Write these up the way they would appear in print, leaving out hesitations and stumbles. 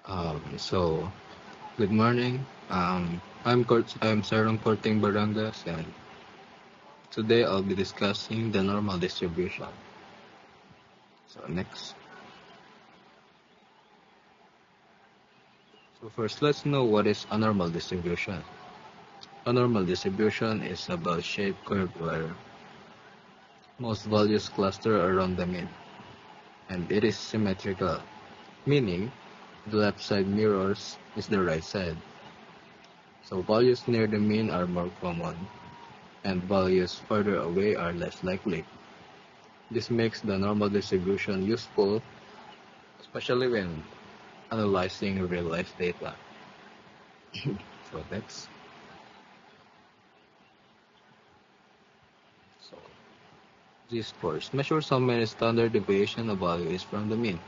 So good morning. I'm Sarong Porting Barangas, and today I'll be discussing the normal distribution. So next. So first, let's know what is a normal distribution. A normal distribution is a bell-shaped curve where most values cluster around the mean, and it is symmetrical, meaning the left side mirrors is the right side. So values near the mean are more common, and values further away are less likely. This makes the normal distribution useful, especially when analyzing real-life data. So next. So Z-scores measures how many standard deviation a value is from the mean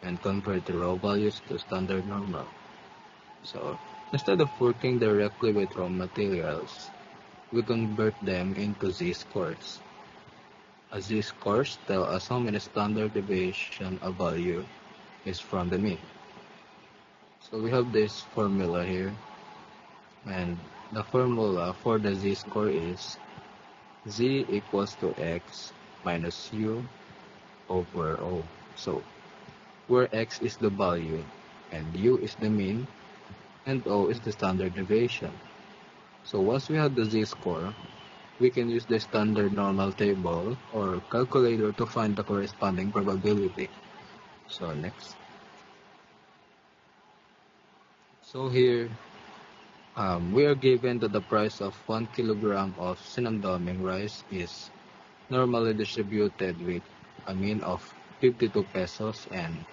and convert the raw values to standard normal. So instead of working directly with raw materials, we convert them into Z-scores. A Z-scores tell us how many standard deviation a value is from the mean. So we have this formula here, and the formula for the Z-score is Z equals to X minus U over O. So, where X is the value, and U is the mean, and O is the standard deviation. So once we have the Z-score, we can use the standard normal table or calculator to find the corresponding probability. So next. So here, we are given that the price of 1 kilogram of sinamdoming rice is normally distributed with a mean of 52 pesos and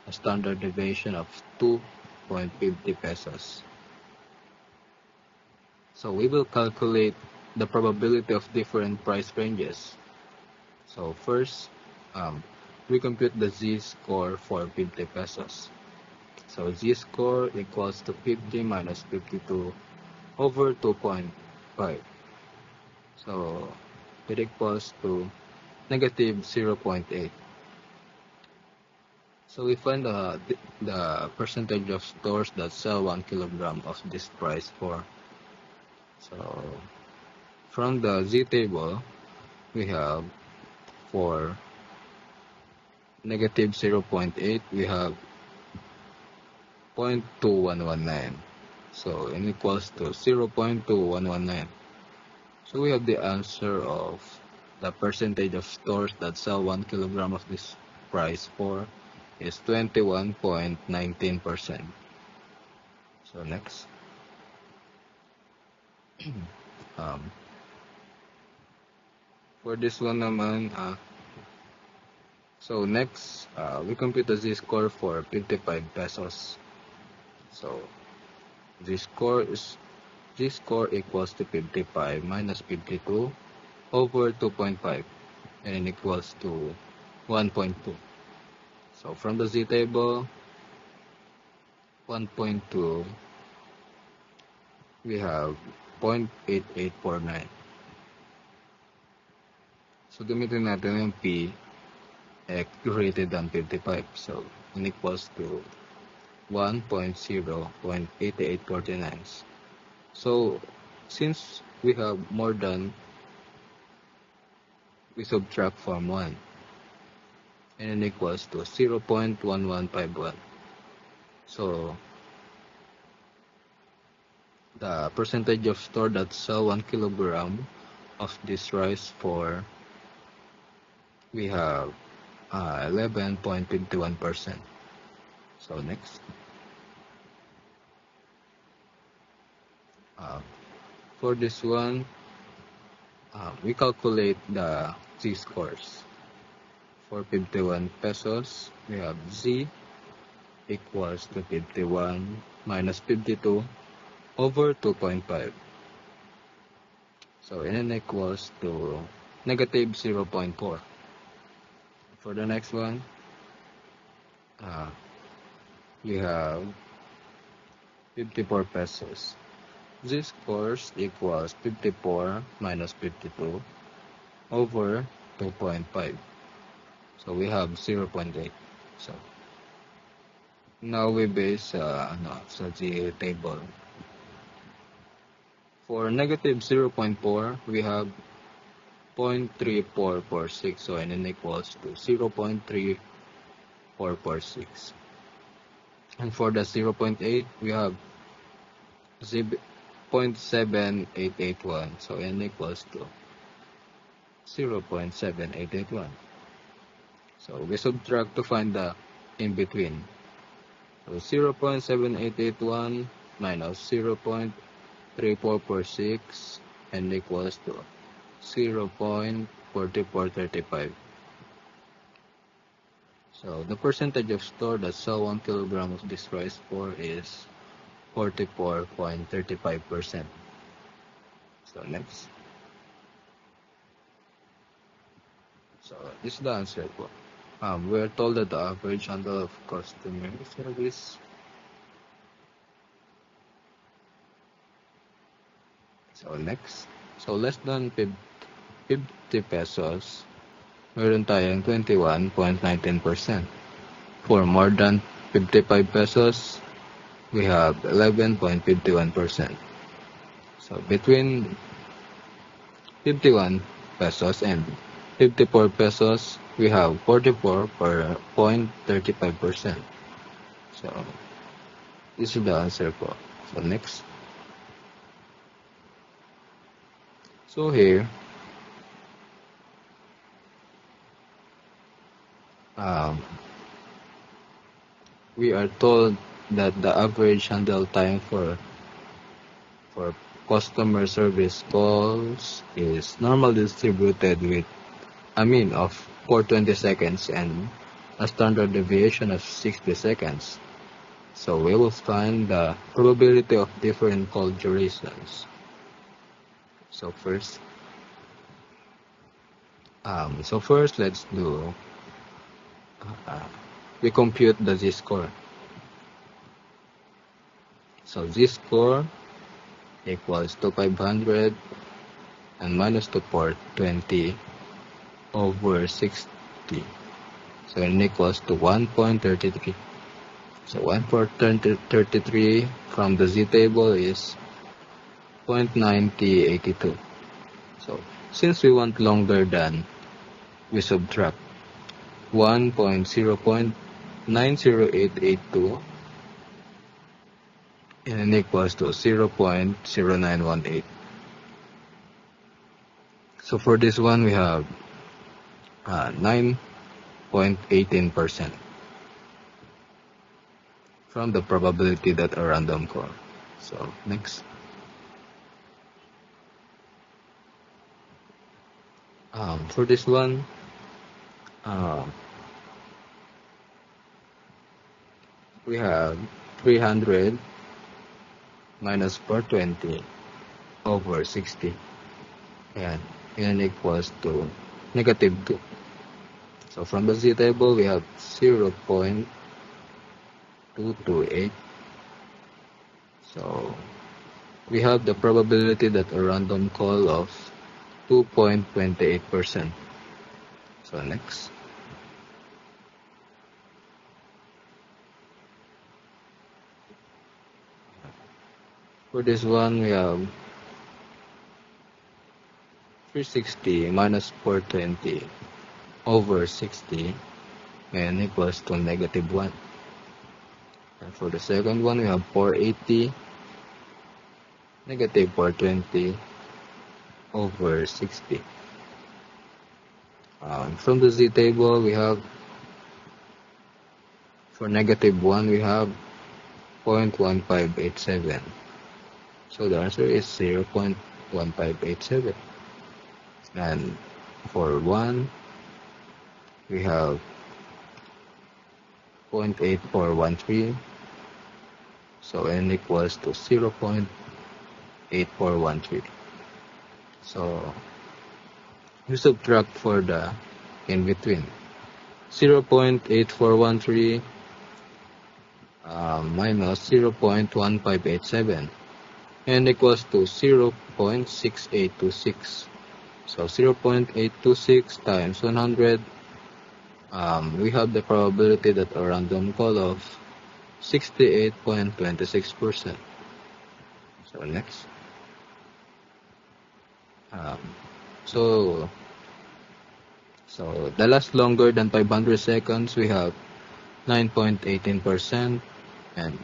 a standard deviation of 2.50 pesos. So we will calculate the probability of different price ranges. So first, we compute the z-score for 50 pesos. So z-score equals to 50 minus 52 over 2.5. So it equals to negative 0.8. So we find the percentage of stores that sell 1 kilogram of this price for. So from the Z table, we have for negative 0.8, we have 0.2119. So n equals to 0.2119. So we have the answer of the percentage of stores that sell 1 kilogram of this price for is 21.19%. So next. Um, for this one naman, so next, we compute the z-score for 55 pesos. So z-score equals to 55 minus 52 over 2.5, and it equals to 1.2. So from the z table, 1.2, we have 0.8849. So gamitin natin yung P greater than 55. So n equals to 1.0.8849. So since we have more than, we subtract from 1, and n equals to 0.1151. So the percentage of store that sell 1 kilogram of this rice for, we have 11.51%. So next. For this one, we calculate the z-scores. For 51 pesos, we have z equals to 51 minus 52 over 2.5. So n equals to negative 0.4. For the next one, we have 54 pesos. Z-scores equals 54 minus 52 over 2.5. So we have 0.8. So Now we base sa G table. For negative 0.4, we have 0.3446, so n equals to 0.3446. And for the 0.8, we have 0.7881, so n equals to 0.7881. So we subtract to find the in between. So 0.7881 minus 0.3446 n equals to 0.4435. So the percentage of store that sell 1 kilogram of this rice for is 44.35%. So next. So this is the answer po. We're told that the average handle of customer service. So next. So less than 50 pesos, meron tayong 21.19%. For more than 55 pesos, we have 11.51%. So between 51 pesos and 54 pesos, we have 44.35%. So this is the answer po. So next. So here, we are told that the average handle time for customer service calls is normally distributed with a mean of 420 seconds and a standard deviation of 60 seconds. So we will find the probability of different call durations. So first, let's do we compute the z-score. So z-score equals to 500 and minus to 420 over 60. So n equals to 1.33. So 1.33 from the z table is 0.9082. So since we want longer than, we subtract 1.0.90882 and n equals to 0.0918. So for this one, we have 9.18% from the probability that a random call. So next. For this one, we have 300 minus 420 over 60, and n equals to negative 2. So from the z table, we have 0.228. So we have the probability that a random call of 2.28%. So next. For this one, we have 360 minus 420 over 60 and equals to negative 1. And for the second one, we have 480 negative 420 over 60. From the z table, we have, for negative 1, we have 0.1587. So the answer is 0.1587. And for 1, we have 0.8413. So n equals to 0.8413. So you subtract for the in between. 0.8413 minus 0.1587 n equals to 0.6826. So 0.826 times 100, we have the probability that a random call of 68.26%. So next. Um, so the last longer than 500 seconds, we have 9.18%, and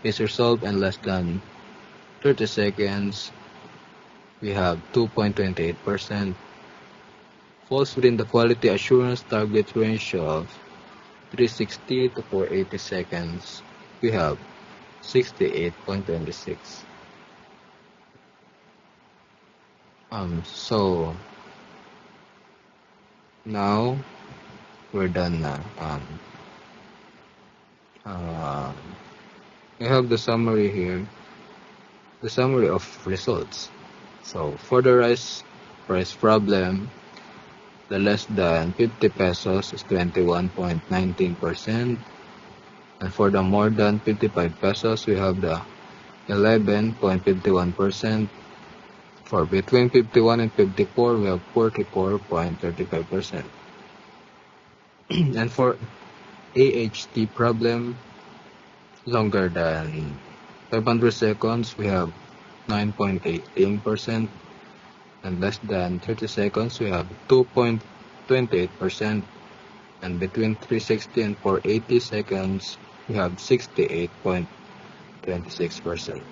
is resolved in less than 30 seconds, we have 2.28%. Falls within the quality assurance target range of 360 to 480 seconds, we have 68.26. So now we're done na. We have the summary here, the summary of results. So for the price problem, the less than 50 pesos is 21.19%. And for the more than 55 pesos, we have the 11.51%. For between 51 and 54, we have 44.35%. And for AHT problem, longer than 500 seconds, we have 9.18%. And less than 30 seconds, we have 2.28%. And between 360 and 480 seconds, we have 68.26%.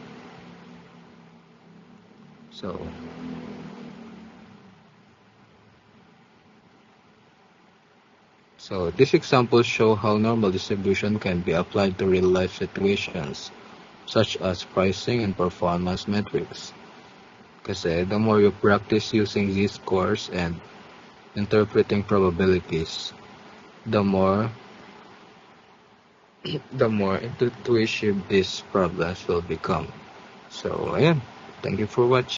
So these examples show how normal distribution can be applied to real-life situations, such as pricing and performance metrics. Kasi the more you practice using these scores and interpreting probabilities, the more intuitive these problems will become. So, ayan. Thank you for watching.